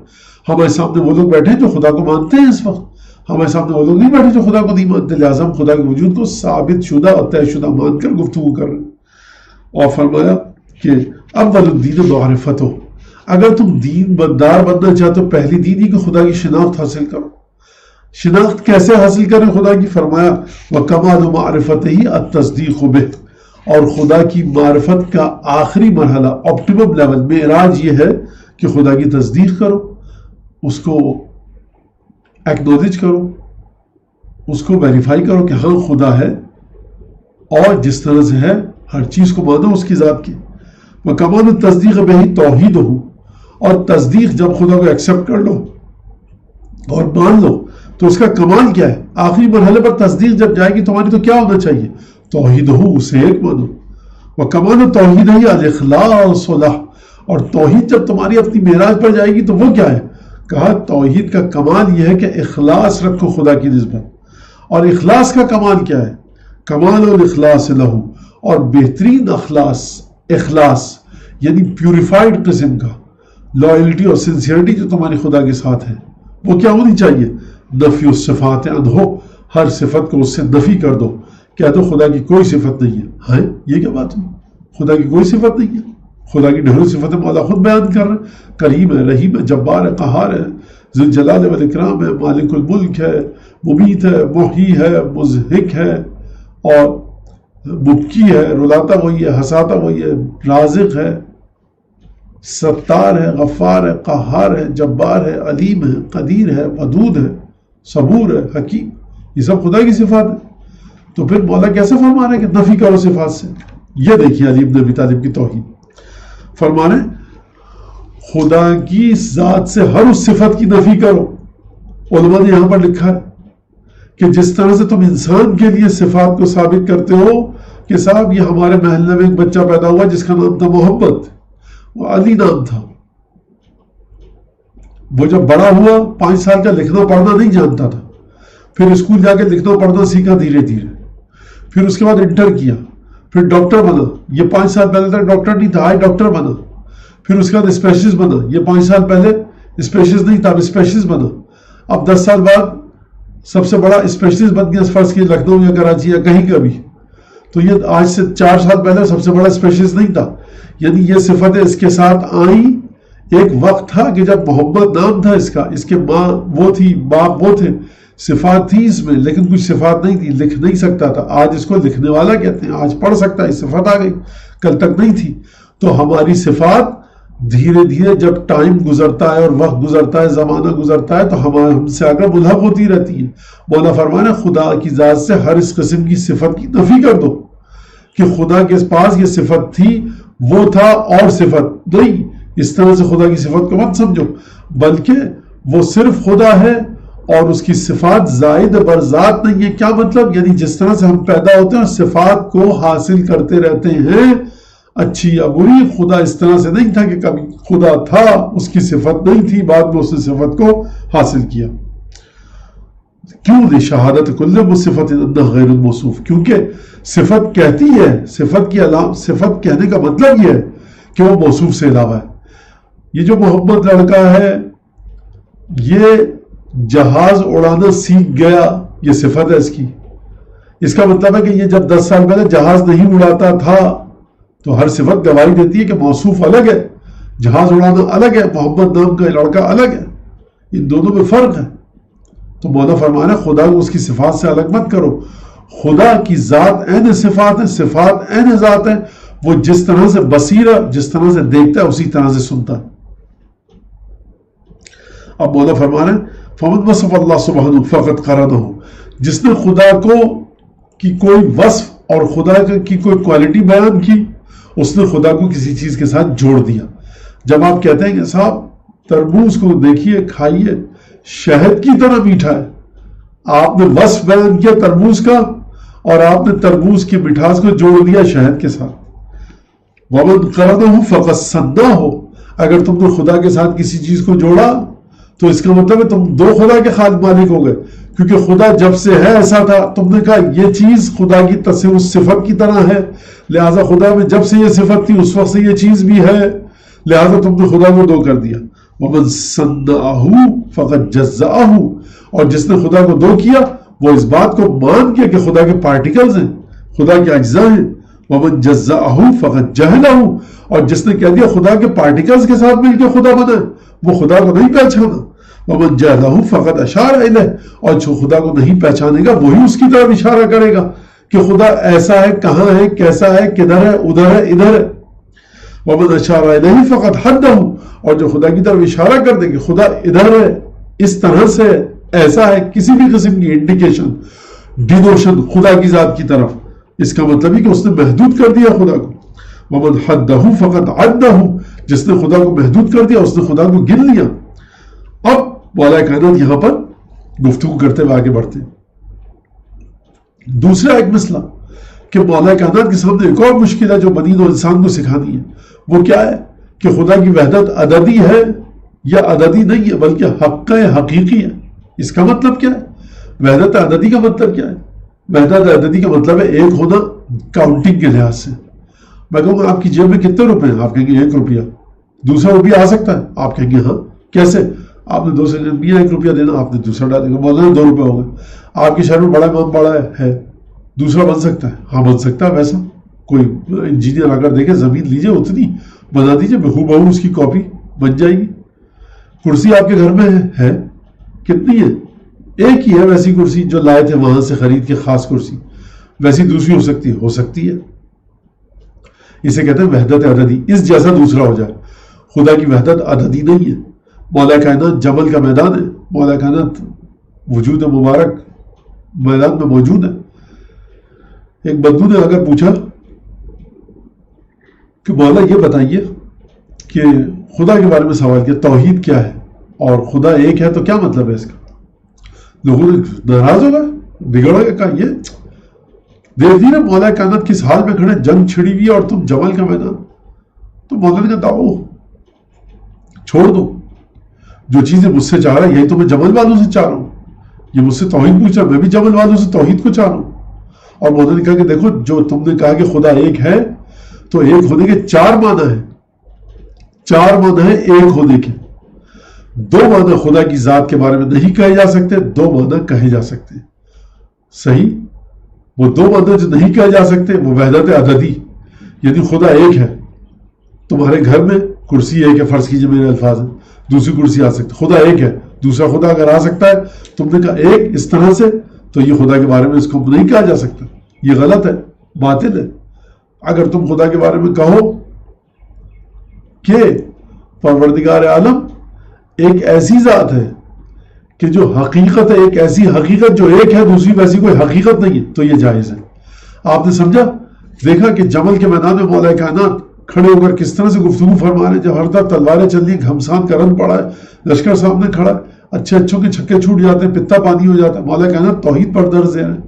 ہمارے سامنے وہ لوگ بیٹھے ہیں جو خدا کو مانتے ہیں، اس وقت ہمارے سامنے وہ لوگ نہیں بیٹھے جو خدا کو نہیں مانتے، لہٰذا ہم خدا کے وجود کو ثابت شدہ اور طے شدہ مان کر گفتگو کر رہے ہیں۔ اور فرمایا کہ اول الدین معرفت ہو، اگر تم دین بندار بننا چاہتے ہو، پہلی دین ہی کہ خدا کی شناخت حاصل کرو۔ شناخت کیسے حاصل کریں خدا کی؟ فرمایا وَكَمَالُ مَعْرِفَتِهِ التصدیق بِهِ، اور خدا کی معرفت کا آخری مرحلہ آپٹیمم لیول معراج یہ ہے کہ خدا کی تصدیق کرو، اس کو ایکنالج کرو، اس کو ویریفائی کرو کہ ہاں خدا ہے، اور جس طرح سے ہے ہر چیز کو مانو اس کی ذات کی. وہ کمال تصدیق بہی توحید ہو، اور تصدیق جب خدا کو ایکسیپٹ کر لو اور مان لو تو اس کا کمال کیا ہے؟ آخری مرحلے پر تصدیق جب جائے گی تمہاری تو کیا ہونا چاہیے؟ توحید ہو، اسے ایک مانو. وہ کمال توحید ہی الاخلاص لہ، اور توحید جب تمہاری اپنی معراج پر جائے گی تو وہ کیا ہے؟ کہا توحید کا کمال یہ ہے کہ اخلاص رکھو خدا کی نسبت. اور اخلاص کا کمال کیا ہے؟ کمال الاخلاص لہ، اور بہترین اخلاص یعنی پیوریفائڈ قسم کا لائلٹی اور سنسیئرٹی جو تمہاری خدا کے ساتھ ہے وہ کیا ہونی چاہیے؟ نفی الصفات عنہ، ہر صفت کو اس سے نفی کر دو، کہہ دو خدا کی کوئی صفت نہیں ہے. ہاں یہ کیا بات ہے؟ خدا کی کوئی صفت نہیں ہے. خدا کی ڈھیروں صفتیں مولا خود بیان کر رہے ہیں. کریم ہے، رحیم ہے، جبار ہے، قہار ہے، ذو الجلال والاکرام ہے، مالک الملک ہے، ممیت ہے، محیی ہے، مضحک ہے، اور مبکی ہے، رلاتا وہی ہے، ہساتا وہی ہے، رازق ہے، ستار ہے، غفار ہے، قہار ہے، جبار ہے، علیم ہے، قدیر ہے، ودود ہے، صبور ہے، حکیم. یہ سب خدا کی صفات ہے. تو پھر مولا کیسے فرما رہے ہیں کہ نفی کرو صفات سے؟ یہ دیکھیے علی بن ابی طالب کی توحید. فرما رہے ہیں خدا کی ذات سے ہر اس صفت کی نفی کرو. علماء نے یہاں پر لکھا ہے کہ جس طرح سے تم انسان کے لیے صفات کو ثابت کرتے ہو کہ صاحب یہ ہمارے محلے میں ایک بچہ پیدا ہوا جس کا نام تھا محمد، وہ علی نام تھا. وہ جب بڑا ہوا 5 سال کا لکھنا پڑھنا نہیں جانتا تھا، پھر اسکول جا کے لکھنا پڑھنا سیکھا دھیرے دھیرے، پھر اس کے بعد انٹر کیا، پھر ڈاکٹر بنا. یہ 5 سال پہلے تک ڈاکٹر نہیں تھا، آج ڈاکٹر بنا. پھر اس کے بعد اسپیشلسٹ بنا. یہ 5 سال پہلے اسپیشلسٹ نہیں تھا، اب اسپیشلسٹ بنا. اب 10 سال بعد سب سے بڑا اسپیشلسٹ بن گیا، فرض کی لکھنؤ یا کراچی یا کہیں کا بھی. تو یہ آج سے 4 سال پہلے سب سے بڑا اسپیشلسٹ نہیں تھا. یعنی یہ صفتیں اس کے ساتھ آئیں. ایک وقت تھا کہ جب محمد نام تھا اس کا، اس کے ماں وہ تھی، باپ وہ تھے، صفات تھی اس میں، لیکن کچھ صفات نہیں تھی، لکھ نہیں سکتا تھا. آج اس کو لکھنے والا کہتے ہیں، آج پڑھ سکتا ہے، صفات آ گئی، کل تک نہیں تھی. تو ہماری صفات دھیرے دھیرے جب ٹائم گزرتا ہے اور وقت گزرتا ہے، زمانہ گزرتا ہے، تو ہم سے آگے ملحق ہوتی رہتی ہے. مولا فرمانا خدا کی ذات سے ہر اس قسم کی صفت کی نفی کر دو کہ خدا کے پاس یہ صفت تھی، وہ تھا، اور صفت نہیں. اس طرح سے خدا کی صفت کو مت سمجھو، بلکہ وہ صرف خدا ہے اور اس کی صفات زائد بر ذات نہیں ہے. کیا مطلب؟ یعنی جس طرح سے ہم پیدا ہوتے ہیں صفات کو حاصل کرتے رہتے ہیں، اچھی یا بری. خدا اس طرح سے نہیں تھا کہ کبھی خدا تھا، اس کی صفت نہیں تھی، بعد میں اس نے صفت کو حاصل کیا. کیوں دی شہادت کل صفت غیر الموصوف؟ کیونکہ صفت کہتی ہے، صفت کی صفت کہنے کا مطلب یہ ہے کہ وہ موصوف سے علاوہ ہے. یہ جو محمد لڑکا ہے یہ جہاز اڑانا سیکھ گیا، یہ صفت ہے اس کی. اس کا مطلب ہے کہ یہ جب 10 سال پہلے جہاز نہیں اڑاتا تھا، تو ہر صفت گواہی دیتی ہے کہ موصوف الگ ہے، جہاز اڑانا الگ ہے، محمد نام کا لڑکا الگ ہے، ان دونوں میں فرق ہے. تو مولا فرمانا خدا کو اس کی صفات سے الگ مت کرو. خدا کی ذات عین صفات ہے، صفات عین ذات ہے. وہ جس طرح سے بصیر ہے، جس طرح سے دیکھتا ہے، اسی طرح سے سنتا ہے. اب مولا فرمانا فمن وصف اللہ سبحانہ فقط قرنہ، جس نے خدا کو کی کوئی وصف اور خدا کی کوئی کوالٹی بیان کی، اس نے خدا کو کسی چیز کے ساتھ جوڑ دیا. جب آپ کہتے ہیں کہ صاحب تربوز کو دیکھیے، کھائیے، شہد کی طرح میٹھا ہے، آپ نے وصف بیان کیا تربوز کا اور آپ نے تربوز کی مٹھاس کو جوڑ دیا شہد کے ساتھ. ومن قرنہ فقط صدہ، اگر تم نے خدا کے ساتھ کسی چیز کو جوڑا تو اس کا مطلب ہے تم دو خدا کے خالق مالک ہو گئے. کیونکہ خدا جب سے ہے ایسا تھا، تم نے کہا یہ چیز خدا کی تصور صفت کی طرح ہے، لہٰذا خدا میں جب سے یہ صفت تھی اس وقت سے یہ چیز بھی ہے، لہٰذا تم نے خدا کو دو کر دیا. ومن صدہ فقط جزأہ، اور جس نے خدا کو دو کیا وہ اس بات کو مان کیا کہ خدا کے پارٹیکلز ہیں، خدا کے اجزاء ہیں. ومن جزأہ فقط جہلہ، اور جس نے کہہ دیا خدا کے پارٹیکلز کے ساتھ مل کے خدا بنا، وہ خدا کو نہیں پہچانا. ومن جہلہ فقط اشار الیہ، اور جو خدا کو نہیں پہچانے گا وہی اس کی طرف اشارہ کرے گا. کہ خدا ایسا ہے، کہاں ہے، کیسا ہے، کدھر ہے، ادھر ہے، ادھر ہے. وَمَنْ أَشَارَ إِلَيْهِ فَقَدْ حَدَّهُ، اور جو خدا کی طرف اشارہ کر دے کہ خدا ادھر ہے، اس طرح سے ایسا ہے، کسی بھی قسم کی انڈیکیشن، ڈینوشن خدا کی ذات کی طرف، اس کا مطلب ہے کہ اس نے محدود کر دیا خدا کو. وَمَنْ حَدَّهُ فَقَدْ عَدَّهُ، جس نے خدا کو محدود کر دیا اس نے خدا کو گن لیا. اب مولا کائنات یہاں پر گفتگو کرتے ہوئے آگے بڑھتے ہیں. دوسرا ایک مسئلہ کہ مولا کائنات کے سامنے ایک اور مشکل ہے جو بنی نوع انسان کو سکھانی ہے. وہ کیا ہے کہ خدا کی وحدت عددی ہے یا عددی نہیں ہے بلکہ حق حقیقی ہے. اس کا مطلب کیا ہے؟ وحدت عددی کا مطلب کیا ہے؟ وحدت عددی کا مطلب ہے ایک ہونا کاؤنٹنگ کے لحاظ سے. میں کہوں گا آپ کی جیب میں کتنے روپے ہیں؟ آپ کہیں گے 1 روپیہ. دوسرا روپیہ آ سکتا ہے؟ آپ کہیں گے ہاں. کیسے؟ آپ نے 2 سے 1 روپیہ دینا، آپ نے دوسرا ڈال دیا، بولنا 2 روپے ہو گئے. آپ کے شہر میں بڑا امام پڑا ہے، دوسرا بن سکتا ہے؟ ہاں بن سکتا ہے. ویسا کوئی انجینئر اگر دیکھے زمین لیجئے اتنی بنا دیجئے، بہو اس کی کاپی بن جائے گی. کرسی آپ کے گھر میں ہے، کتنی ہے؟ ایک ہی ہے ویسی کرسی جو لائے تھے وہاں سے خرید کے، خاص کرسی. ویسی دوسری ہو سکتی ہے؟ ہو سکتی ہے. اسے کہتے ہیں وحدت عددی. اس جیسا دوسرا ہو جائے. خدا کی وحدت عددی نہیں ہے. مولا کائنات جبل کا میدان ہے. مولا کائنات وجود مبارک میدان میں موجود ہے. ایک بندو نے اگر پوچھا کہ مولا یہ بتائیے کہ خدا کے بارے میں سوال کیا، توحید کیا ہے اور خدا ایک ہے تو کیا مطلب ہے اس کا؟ لوگوں نے ناراض ہوگا، بگڑا گا. کہا یہ دیکھ دی نا مولا کائنات کس حال میں کھڑے، جنگ چھڑی ہوئی اور تم جبل کا میدان. تو مولا نے کہا چھوڑ دو، جو چیزیں مجھ سے چاہ رہا ہے یہی تو میں جبل والوں سے چاہ رہا ہوں. یہ مجھ سے توحید پوچھ رہا، میں بھی جبل والوں سے توحید کو چاہ رہا ہوں. اور مولا نے کہا کہ دیکھو، جو تم نے کہا کہ خدا ایک ہے تو ایک ہونے کے 4 معنی ہیں. 4 معنی ہیں ایک ہونے کے. 2 معنی خدا کی ذات کے بارے میں نہیں کہے جا سکتے، 2 معنی کہے جا سکتے ہیں. صحیح؟ وہ 2 معنی جو نہیں کہے جا سکتے وہ وحدت عددی، یعنی خدا ایک ہے. تمہارے گھر میں کرسی ایک ہے، فرض کیجئے میرے الفاظ ہیں، دوسری کرسی آ سکتی. خدا ایک ہے، دوسرا خدا اگر آ سکتا ہے، تم نے کہا ایک اس طرح سے، تو یہ خدا کے بارے میں اس کو نہیں کہا جا سکتا. یہ غلط ہے، باطل ہے. اگر تم خدا کے بارے میں کہو کہ پروردگار عالم ایک ایسی ذات ہے کہ جو حقیقت ہے، ایک ایسی حقیقت جو ایک ہے، دوسری ویسی کوئی حقیقت نہیں ہے، تو یہ جائز ہے. آپ نے سمجھا؟ دیکھا کہ جبل کے میدان میں مولا کائنات کھڑے ہو کر کس طرح سے گفتگو فرما رہے ہیں. جب ہر طرف تلواریں چل رہی، گھمسان کا رنگ پڑا ہے، لشکر سامنے کھڑا ہے، اچھے اچھوں کے چھکے چھوٹ جاتے ہیں، پتا پانی ہو جاتا ہے. مولا کائنات توحید پر درس دے رہے ہیں.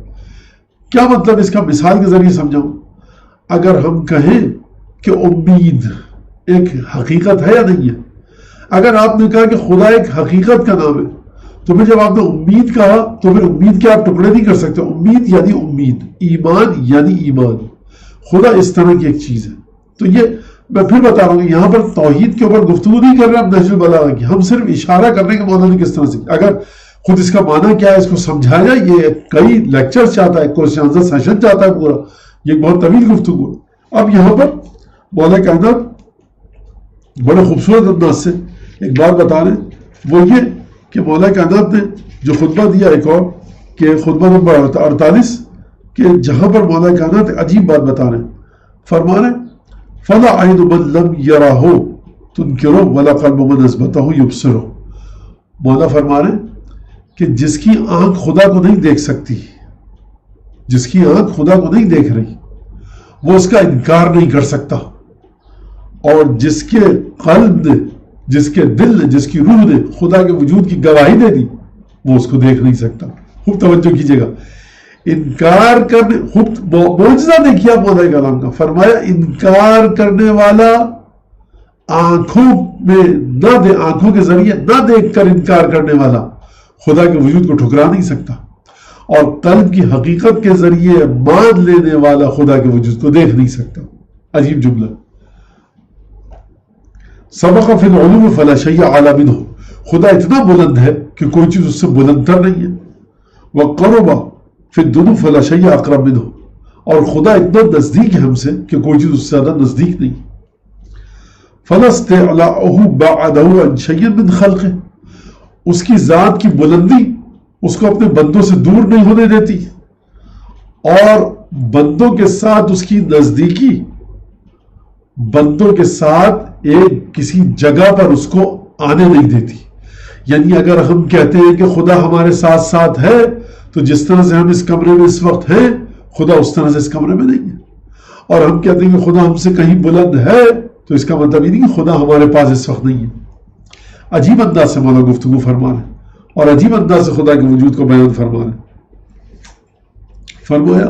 کیا مطلب اس کا مثال کے ذریعے سمجھاؤں؟ اگر ہم کہیں کہ امید ایک حقیقت ہے یا نہیں ہے، اگر آپ نے کہا کہ خدا ایک حقیقت کا نام ہے، تو پھر جب آپ نے امید کہا تو پھر امید کے آپ ٹکڑے نہیں کر سکتے. امید یعنی امید، ایمان یعنی ایمان. خدا اس طرح کی ایک چیز ہے. تو یہ میں پھر بتا رہا ہوں کہ یہاں پر توحید کے اوپر گفتگو نہیں کر رہے ہم نہج البلاغہ کی، ہم صرف اشارہ کرنے کے مولا نے کس طرح سے. اگر خود اس کا معنی کیا ہے اس کو سمجھایا جائے، یہ کئی لیکچر چاہتا ہے، کوئی آنسر سیشن چاہتا ہے پورا، یہ بہت طویل گفتگو ہے. اب یہاں پر مولا کائنات بڑے خوبصورت انداز سے ایک بات بتا رہے ہیں، وہ یہ کہ مولا کائنات نے جو خطبہ دیا ایک اور، کہ خطبہ نمبر 48، کہ جہاں پر مولا کائنات عجیب بات بتا رہے ہیں. فرما رہے ہیں فَلَا عَيْنُ مَن لَمْ يَرَهُ تُنْكِرُهُ وَلَا قَلْبُ مَنْ أَثْبَتَهُ يُبْصِرُهُ. مولا فرما رہے ہیں کہ جس کی آنکھ خدا کو نہیں دیکھ سکتی، جس کی آنکھ خدا کو نہیں دیکھ رہی، وہ اس کا انکار نہیں کر سکتا. اور جس کے قلب نے، جس کے دل نے، جس کی روح نے خدا کے وجود کی گواہی دے دی، وہ اس کو دیکھ نہیں سکتا. خوب توجہ کیجئے گا. انکار کرنے، خوب معجزہ دیکھیے آپ مولا کلام کا. فرمایا انکار کرنے والا آنکھوں میں نہ دے، آنکھوں کے ذریعے نہ دیکھ کر انکار کرنے والا خدا کے وجود کو ٹھکرا نہیں سکتا، اور قلب کی حقیقت کے ذریعے مان لینے والا خدا کے وجود کو دیکھ نہیں سکتا. عجیب جملہ. سبق فی العلو فلا شیء اعلی منہ. خدا اتنا بلند ہے کہ کوئی چیز اس سے بلند تر نہیں ہے. وقرب فی الدنو فلا شیء اقرب منہ. اور خدا اتنا نزدیک ہے ہم سے کہ کوئی چیز اس سے زیادہ نزدیک نہیں. فلا استعلاءہ بعدہ عن شیء من خلقہ. اس کی ذات کی بلندی اس کو اپنے بندوں سے دور نہیں ہونے دیتی، اور بندوں کے ساتھ اس کی نزدیکی، بندوں کے ساتھ ایک کسی جگہ پر اس کو آنے نہیں دیتی. یعنی اگر ہم کہتے ہیں کہ خدا ہمارے ساتھ ساتھ ہے، تو جس طرح سے ہم اس کمرے میں اس وقت ہیں، خدا اس طرح سے اس کمرے میں نہیں ہے. اور ہم کہتے ہیں کہ خدا ہم سے کہیں بلند ہے، تو اس کا مطلب یہ نہیں کہ خدا ہمارے پاس اس وقت نہیں ہے. عجیب انداز سے مولا گفتگو فرما رہے اور عجیب انداز سے خدا کے وجود کو بیان فرما رہے. فرمایا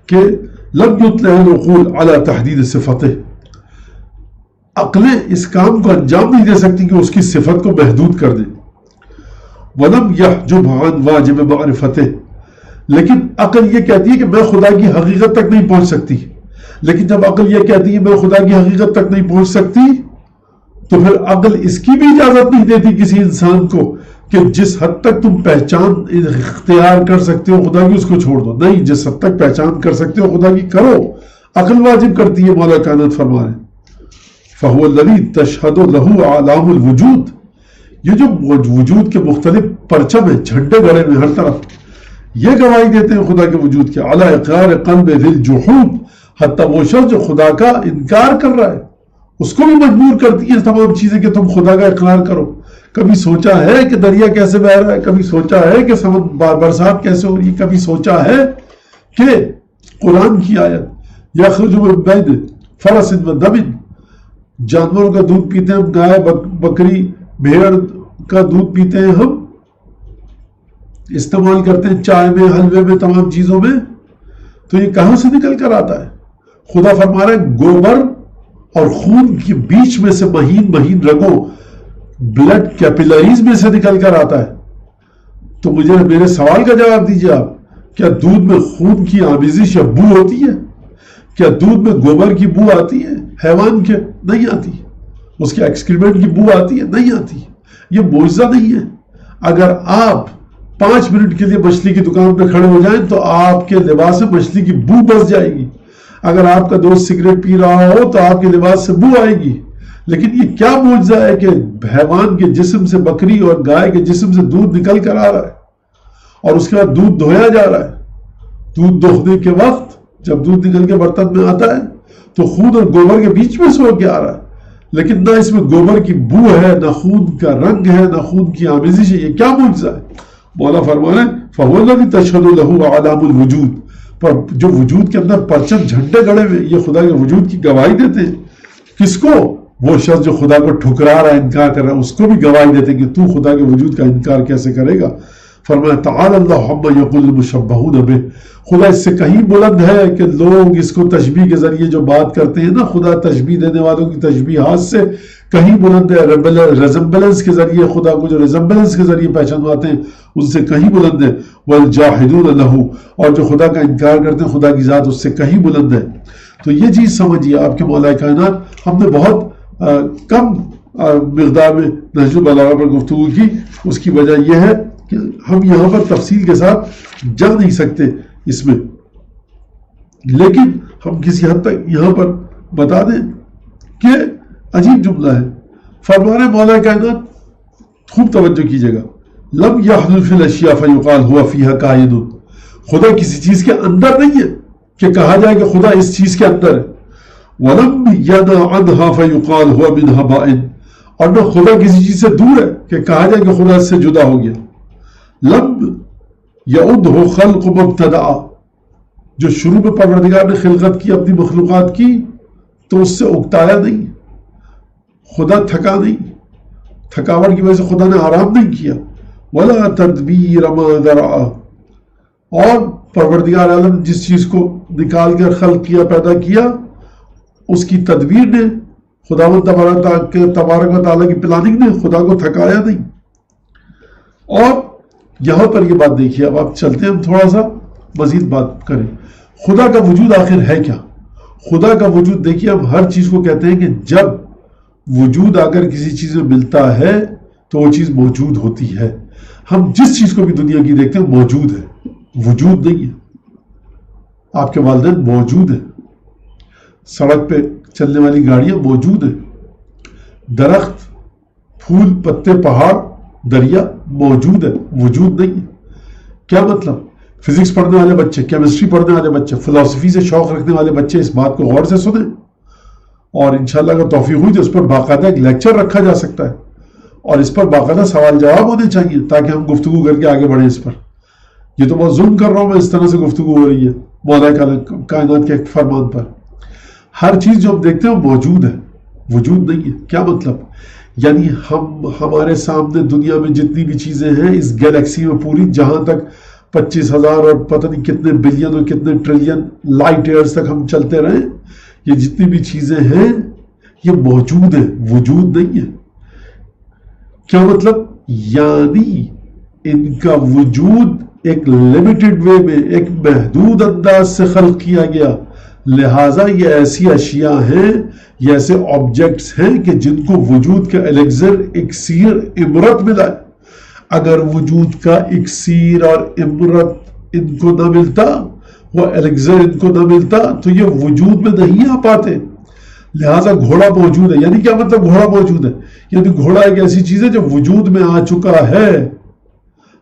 کہ لم یطلع العقول علی تحدید صفته، عقلیں اس کام کو انجام نہیں دے سکتی کہ اس کی صفت کو محدود کر دیں. وَلَمْ يَحْجُبْ عَنْ وَاجِبِ مَعْرِفَتِهِ، لیکن عقل یہ کہتی ہے کہ میں خدا کی حقیقت تک نہیں پہنچ سکتی. لیکن جب عقل یہ کہتی ہے میں خدا کی حقیقت تک نہیں پہنچ سکتی، تو پھر عقل اس کی بھی اجازت نہیں دیتی کسی انسان کو کہ جس حد تک تم پہچان اختیار کر سکتے ہو خدا کی اس کو چھوڑ دو. نہیں، جس حد تک پہچان کر سکتے ہو خدا کی کرو. عقل واجب کرتی ہے. مولا کائنات فرما رہے فَهُوَ الَّذِي تَشْهَدُ لَهُ أَعْلَامُ الْوُجُودِ، یہ جو وجود کے مختلف پرچم ہیں، جھنڈے گڑے میں ہر طرف، یہ گواہی دیتے ہیں خدا کے وجود کے. عَلَى إِقْرَارِ قَلْبِ ذِي الْجُحُودِ، حتیٰ وہ شخص جو خدا کا انکار کر رہا ہے اس کو بھی مجبور کرتی ہیں تمام چیزیں کہ تم خدا کا اقرار کرو. کبھی سوچا ہے کہ دریا کیسے بہہ رہا ہے، کبھی سوچا ہے کہ برسات کیسے ہو رہی ہے، کبھی سوچا ہے کہ قرآن کی آیت یخرج من بین فرس و دم، جانوروں کا دودھ پیتے ہیں ہم، گائے بکری بھیڑ کا دودھ پیتے ہیں ہم، استعمال کرتے ہیں چائے میں، حلوے میں، تمام چیزوں میں، تو یہ کہاں سے نکل کر آتا ہے؟ خدا فرما رہا ہے گوبر اور خون کے بیچ میں سے مہین مہین رگوں، بلڈ کیپیلریز میں سے نکل کر آتا ہے. تو مجھے میرے سوال کا جواب دیجیے آپ، کیا دودھ میں خون کی آمیزش یا بو ہوتی ہے؟ کیا دودھ میں گوبر کی بو آتی ہے؟ حیوان کے نہیں آتی. اس کے ایکسکریمنٹ کی بو آتی ہے؟ نہیں آتی. یہ معجزہ نہیں ہے. اگر آپ 5 منٹ کے لیے مچھلی کی دکان پہ کھڑے ہو جائیں تو آپ کے لباس سے مچھلی کی بو بس جائے گی. اگر آپ کا دوست سگریٹ پی رہا ہو تو آپ کے لباس سے بو آئے گی. لیکن یہ کیا معجزہ ہے کہ حیوان کے جسم سے، بکری اور گائے کے جسم سے دودھ نکل کر آ رہا ہے اور اس کے بعد دودھ دھویا جا رہا ہے. دودھ دھونے کے وقت جب دودھ نکل کے برتن میں آتا ہے تو خون اور گوبر کے بیچ میں سے ہو کے آ رہا ہے، لیکن نہ اس میں گوبر کی بو ہے، نہ خون کا رنگ ہے، نہ خون کی آمیزش ہے. یہ کیا معجزہ ہے؟ مولا فرمانے فَهُوَ الَّذِي تَشْهَدُ لَهُ أَعْلَامُ الْوُجُودِ، پر جو وجود کے اندر پرچم جھنڈے گڑے ہوئے یہ خدا کے وجود کی گواہی دیتے ہیں. کس کو؟ وہ شخص جو خدا کو ٹھکرا رہا ہے، انکار کر رہا ہے، اس کو بھی گواہی دیتے ہیں کہ تو خدا کے وجود کا انکار کیسے کرے گا. فرمایا تعالی اللہ عما یقول المشبہون بہ، خدا اس سے کہیں بلند ہے کہ لوگ اس کو تشبیہ کے ذریعے جو بات کرتے ہیں نا، خدا تشبیہ دینے والوں کی تشبیہات سے کہیں بلند ہے. ریزمبلنس کے ذریعے خدا کو جو ریزمبلنس کے ذریعے پہچانواتے ہیں ان سے کہیں بلند ہے. والجاحدون لہ، اور جو خدا کا انکار کرتے ہیں خدا کی ذات اس سے کہیں بلند ہے. تو یہ چیز سمجھیے آپ کے مولا کائنات. ہم نے بہت کم مقدار میں نہج البلاغہ پر گفتگو کی. اس کی وجہ یہ ہے کہ ہم یہاں پر تفصیل کے ساتھ جا نہیں سکتے اس میں، لیکن ہم کسی حد تک یہاں پر بتا دیں کہ عجیب جملہ ہے. فرمانے مولا کائنات، خوب توجہ کیجیے گا، لم یحدث فی الاشیاء فیقال هو فیہا قائد، خدا کسی چیز کے اندر نہیں ہے کہ کہا جائے کہ خدا اس چیز کے اندر ہے. وَلَمْ يَنَا عَنْهَا فَيُقَالْ هُوَ مِنْهَا بَائِن، اور نہ خدا کسی چیز سے دور ہے کہ کہا جائے کہ خدا اس سے جدا ہو گیا. لَمْ يَعُدْهُ خَلْقُ مُبْتَدَعَ، جو شروع میں پروردگار نے خلقت کی، اپنی مخلوقات کی، تو اس سے اکتایا نہیں، خدا تھکا نہیں، تھکاوٹ کی وجہ سے خدا نے آرام نہیں کیا. وَلَا تَدْبِيرَ مَا ذَرَعَ، اور پروردگار عالم نے جس چیز کو نکال کر خلق کیا، پیدا کیا، اس کی تدبیر نے، خداوند تبارک و تعالیٰ کی پلاننگ نے خدا کو تھکایا نہیں. اور یہاں پر یہ بات دیکھیے، اب آپ چلتے ہیں، ہم تھوڑا سا مزید بات کریں. خدا کا وجود آخر ہے کیا؟ خدا کا وجود دیکھیے، ہم ہر چیز کو کہتے ہیں کہ جب وجود اگر کسی چیز میں ملتا ہے تو وہ چیز موجود ہوتی ہے. ہم جس چیز کو بھی دنیا کی دیکھتے ہیں موجود ہے، وجود نہیں ہے. آپ کے والدین موجود ہیں، سڑک پہ چلنے والی گاڑیاں موجود ہیں، درخت، پھول، پتے، پہاڑ، دریا موجود ہے، وجود نہیں ہے. کیا مطلب فزکس پڑھنے والے بچے، کیمسٹری پڑھنے والے بچے، فلسفی سے شوق رکھنے والے بچے اس بات کو غور سے سنیں، اور انشاءاللہ اگر توفیق ہوئی تو اس پر باقاعدہ ایک لیکچر رکھا جا سکتا ہے اور اس پر باقاعدہ سوال جواب ہونے چاہیے تاکہ ہم گفتگو کر کے آگے بڑھیں اس پر. یہ تو بہت ظلم کر رہا ہوں میں، اس طرح سے گفتگو ہو رہی ہے مولا کائنات کے فرمان پر. ہر چیز جو ہم دیکھتے ہیں وہ موجود ہے، وجود نہیں ہے. کیا مطلب؟ یعنی ہمارے سامنے دنیا میں جتنی بھی چیزیں ہیں اس گیلیکسی میں پوری، جہاں تک 25,000 اور پتہ نہیں کتنے بلین اور کتنے ٹریلین لائٹ ایئرز تک ہم چلتے رہیں، یہ جتنی بھی چیزیں ہیں یہ موجود ہیں، وجود نہیں ہے. کیا مطلب؟ یعنی ان کا وجود ایک لیمیٹڈ وے میں، ایک محدود انداز سے خلق کیا گیا، لہٰذا یہ ایسی اشیاء ہیں، یہ ایسے آبجیکٹس ہیں کہ جن کو وجود کا الیکزر، اکسیر، عبرت ملا ہے. اگر وجود کا اکسیر اور عبرت ان کو نہ ملتا، وہ الیکزر ان کو نہ ملتا، تو یہ وجود میں نہیں آ پاتے. لہٰذا گھوڑا موجود ہے. یعنی کیا مطلب گھوڑا موجود ہے؟ یعنی گھوڑا ایک ایسی چیز ہے جو وجود میں آ چکا ہے.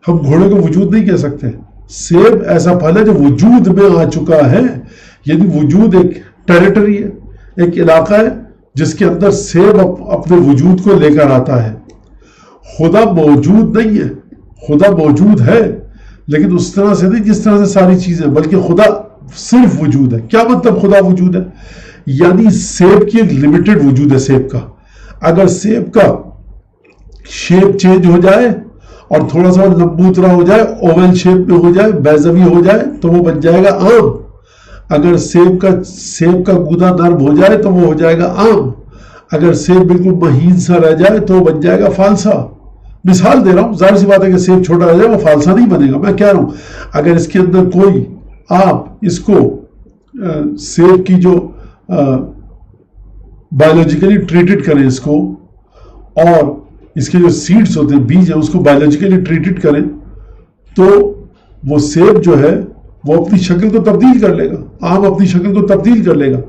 ہم گھوڑے کو وجود نہیں کہہ سکتے. سیب ایسا پھل ہے جو وجود میں آ چکا ہے، یعنی وجود ایک ٹیریٹری ہے، ایک علاقہ ہے جس کے اندر سیب اپنے وجود کو لے کر آتا ہے. خدا موجود نہیں ہے، خدا موجود ہے لیکن اس طرح سے نہیں جس طرح سے ساری چیزیں، بلکہ خدا صرف وجود ہے. کیا مطلب خدا وجود ہے؟ یعنی سیب کی ایک لمیٹڈ وجود ہے. سیب کا اگر سیب کا شیپ چینج ہو جائے اور تھوڑا سا لمبوترا ہو جائے، اوول شیپ میں ہو جائے، بیضوی ہو جائے، تو وہ بن جائے گا آم. اگر سیب کا گودا نرم ہو جائے تو وہ ہو جائے گا آم. اگر سیب بالکل مہین سا رہ جائے تو وہ بن جائے گا فالسا. مثال دے رہا ہوں، ظاہر سی بات ہے کہ سیب چھوٹا رہ جائے وہ فالسا نہیں بنے گا. میں کہہ رہا ہوں اگر اس کے اندر کوئی، آپ اس کو سیب کی جو بایولوجیکلی ٹریٹڈ کریں اس کو، اور اس کے جو سیڈز ہوتے ہیں، بیج ہیں، اس کو بایولوجیکلی ٹریٹڈ کریں تو وہ سیب جو ہے وہ اپنی شکل کو تبدیل کر لے گا، آم اپنی شکل کو تبدیل کر لے گا.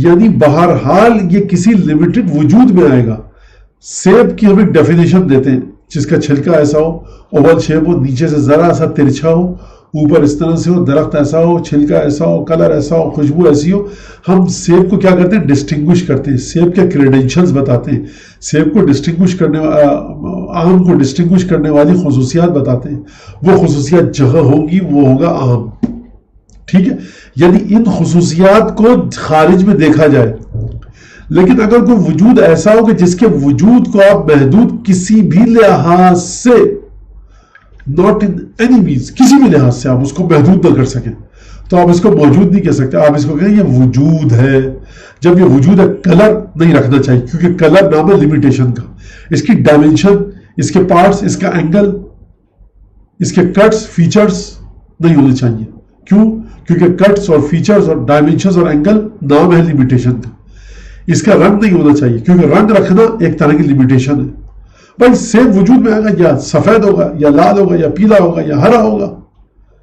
یعنی بہرحال یہ کسی لمیٹڈ وجود میں آئے گا. سیب کی ہم ایک ڈیفینیشن دیتے ہیں جس کا چھلکا ایسا ہو، اوول شیپ ہو، نیچے سے ذرا سا ترچھا ہو، اوپر اس طرح سے ہو، درخت ایسا ہو، چھلکا ایسا ہو، کلر ایسا ہو، خوشبو ایسی ہو. ہم سیب کو کیا کرتے ہیں؟ ڈسٹنگوش کرتے ہیں. سیب کے کریڈینشلز بتاتے ہیں، سیب کو ڈسٹنگوش کرنے، آم کو ڈسٹنگوش کرنے والی خصوصیات بتاتے ہیں. وہ خصوصیات جہاں ہوں گی وہ ہوگا آم. ٹھیک ہے؟ یعنی ان خصوصیات کو خارج میں دیکھا جائے. لیکن اگر کوئی وجود ایسا ہو کہ جس کے وجود کو آپ محدود کسی بھی لحاظ سے، not in any means، کسی بھی لحاظ سے آپ اس کو محدود نہ کر سکیں، تو آپ اس کو موجود نہیں کہہ سکتے. آپ اس کو کہیں یہ وجود ہے. جب یہ وجود ہے، کلر نہیں رکھنا چاہیے کیونکہ کلر نام ہے لمیٹیشن کا. اس کی ڈائمنشن، اس کے پارٹس، اس کا اینگل، اس کے کٹس، فیچرز نہیں ہونے چاہیے. کیوں؟ کیونکہ کٹس اور فیچرز اور ڈائمنشنز اور اینگل نام ہے لمیٹیشن کا. اس کا رنگ نہیں ہونا چاہیے کیونکہ رنگ رکھنا ایک طرح کی لمیٹیشن ہے. بھائی سیب وجود میں آئے گا، یا سفید ہوگا، یا لال ہوگا، یا پیلا ہوگا، یا ہرا ہوگا.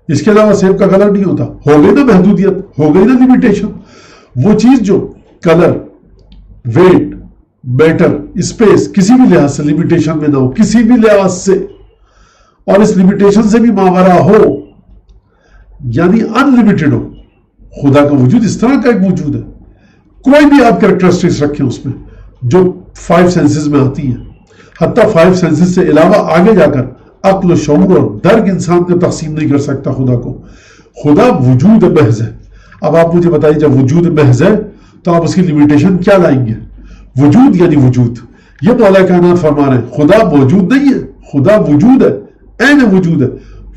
اس کے علاوہ سیب کا کلر نہیں ہوتا. ہو گئی نا محدودیت، ہو گئی نا لمیٹیشن. وہ چیز جو کلر، ویٹ، میٹر، اسپیس کسی بھی لحاظ سے لمیٹیشن میں نہ ہو، کسی بھی لحاظ سے، اور اس لمیٹیشن سے بھی ماورا ہو، یعنی ان لمیٹڈ ہو. خدا کا وجود اس طرح کا ایک وجود ہے. کوئی بھی آپ کریکٹرسٹکس رکھیں اس میں جو 5 سینسز میں آتی ہیں، حتیٰ 5 سینسز سے علاوہ آگے جا کر عقل و شعور اور درک انسان کا تقسیم نہیں کر سکتا خدا کو. خدا وجود محض ہے. اب آپ مجھے بتائیے جب وجود محض ہے تو آپ اس کی لمیٹیشن کیا لائیں گے؟ وجود یعنی وجود. یہ مولا کائنات فرما رہے ہیں خدا موجود نہیں ہے، خدا وجود ہے، عین وجود ہے.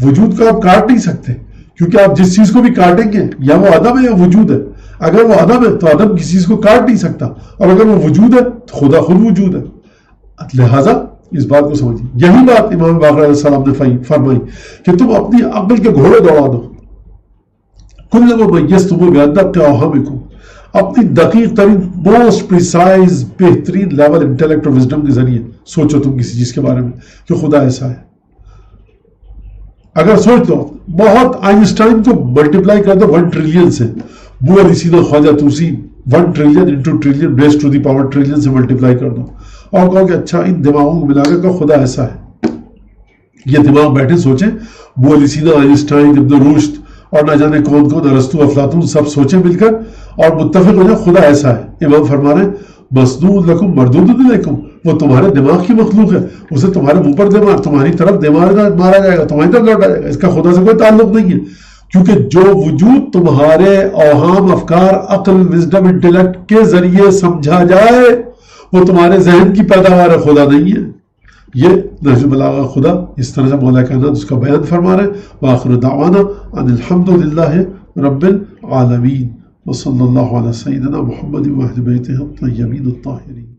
وجود کو آپ کاٹ نہیں سکتے کیونکہ آپ جس چیز کو بھی کاٹیں گے یا وہ عدم ہے یا وجود ہے. اگر وہ عدم ہے تو عدم کسی چیز کو کاٹ نہیں سکتا، اور اگر وہ وجود ہے تو خدا خود وجود ہے. لہذا اس بات کو سمجھیے. یہی بات امام باقر علیہ السلام نے فرمائی کہ تم اپنی عقل کے گھوڑے دوڑا دو. کل میزتم بعدت اوہامکم، اپنی دقیق ترین، موسٹ پریسائز، بہترین لیول انٹیلیکٹ اور وزڈم کے ذریعے سوچو تم کسی چیز کے بارے میں کہ خدا ایسا ہے. اگر سوچ لو، بہت آئنسٹائن کو ملٹیپلائی کر دو 1 ٹریلین سے، وہ رسیدہ خواجہ توسی 1 ٹریلین انٹو ٹریلین بیس ٹو دی پاور ٹریلین سے ملٹیپلائی کر دو اور کہو کہ اچھا ان دماغوں کو ملا کر کہ خدا ایسا ہے. یہ دماغ بیٹھے سوچیں، ابو علی سینا، آئنسٹائن، ابن رشد اور نہ جانے کون کون، ارسطو، افلاطون، سب سوچیں مل کر اور متفق ہو جائیں خدا ایسا ہے۔ امام فرما رہے ہیں مسنون لکم مردود علیکم، وہ تمہارے دماغ کی مخلوق ہے، اسے تمہارے منہ پر دماغ، تمہاری طرف دماغ مارا جائے گا، تمہاری طرف لوٹا جائے گا، اس کا خدا سے کوئی تعلق نہیں ہے، کیونکہ جو وجود تمہارے اوہام، افکار، عقل، وزڈم، انٹیلیکٹ کے ذریعے سمجھا جائے وہ تمہارے ذہن کی پیداوار ہے، خدا نہیں ہے۔ یہ نہج البلاغہ خدا اس طرح سے مولا کائنات اس کا بیان فرما رہے ہیں۔ وآخر دعوانا ان الحمد للہ رب العالمین، وصلی اللہ علی سیدنا محمد وآلہ بیتہ الطیبین الطاہرین۔